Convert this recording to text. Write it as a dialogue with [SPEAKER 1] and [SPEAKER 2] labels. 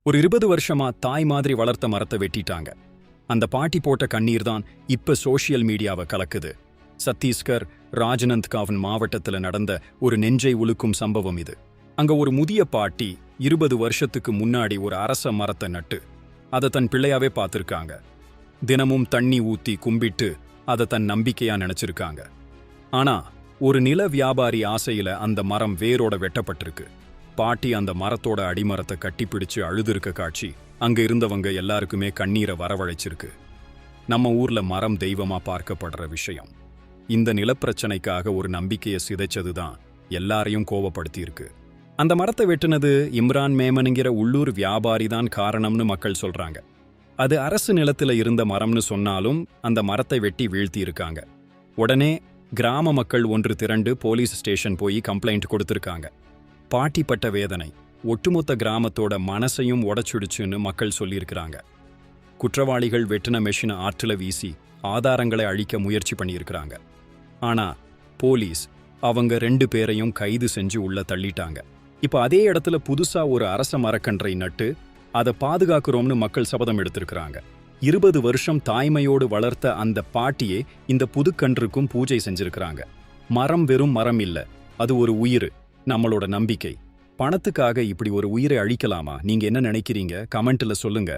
[SPEAKER 1] ஒரு 20 வருஷமா தாய் மாதிரி வளர்த்த மரத்தை வெட்டிட்டாங்க. அந்த பாட்டி போட்ட கண்ணீர் தான் இப்ப சோஷியல் மீடியாவை கலக்குது. சத்தீஸ்கர் ராஜ்நந்த்காவன் மாவட்டத்துல நடந்த ஒரு நெஞ்சை உலுக்கும் சம்பவம் இது. அங்க ஒரு முதிய பாட்டி 20 வருஷத்துக்கு முன்னாடி ஒரு அரச மரத்தை நட்டு அதை தன் பிள்ளையாவே பார்த்திருக்காங்க. தினமும் தண்ணி ஊத்தி கும்பிட்டு அதை தன் நம்பிக்கையா நினைச்சிருக்காங்க. ஆனா ஒரு நில வியாபாரி ஆசையில அந்த மரம் வேரோட வெட்டப்பட்டிருக்கு. பாட்டி அந்த மரத்தோட அடிமரத்தை கட்டிப்பிடிச்சு அழுதுருக்க காட்சி அங்க இருந்தவங்க எல்லாருக்குமே கண்ணீரை வரவழைச்சிருக்கு. நம்ம ஊர்ல மரம் தெய்வமா பார்க்கப்படுற விஷயம் இந்த நிலப்பிரச்சனைக்காக ஒரு நம்பிக்கையை சிதைச்சதுதான் எல்லாரையும் கோவப்படுத்தியிருக்கு. அந்த மரத்தை வெட்டுனது இம்ரான் மேமனுங்கிற உள்ளூர் வியாபாரி தான் காரணம்னு மக்கள் சொல்றாங்க. அது அரசு நிலத்துல இருந்த மரம்னு சொன்னாலும் அந்த மரத்தை வெட்டி வீழ்த்தி இருக்காங்க. உடனே கிராம மக்கள் ஒன்று திரண்டு போலீஸ் ஸ்டேஷன் போய் கம்ப்ளைண்ட் கொடுத்திருக்காங்க. பாட்டி பட்ட வேதனை ஒட்டுமொத்த கிராமத்தோட மனசையும் உடைச்சுடுச்சுன்னு மக்கள் சொல்லியிருக்கிறாங்க. குற்றவாளிகள் வெட்டின மெஷினை ஆற்றுல வீசி ஆதாரங்களை அழிக்க முயற்சி பண்ணியிருக்கிறாங்க. ஆனா போலீஸ் அவங்க 2 பேரையும் கைது செஞ்சு உள்ள தள்ளிட்டாங்க. இப்ப அதே இடத்துல புதுசா ஒரு அரச மரக்கன்றை நட்டு அதை பாதுகாக்கிறோம்னு மக்கள் சபதம் எடுத்திருக்கிறாங்க. 20 வருஷம் தாய்மையோடு வளர்த்த அந்த பாட்டியே இந்த புதுக்கன்றுக்கும் பூஜை செஞ்சிருக்கிறாங்க. மரம் வெறும் மரம் இல்ல, அது ஒரு உயிர், நம்மளோட நம்பிக்கை. பணத்துக்காக இப்படி ஒரு உயிரை அழிக்கலாமா? நீங்க என்ன நினைக்கிறீங்க? கமெண்ட்ல சொல்லுங்க.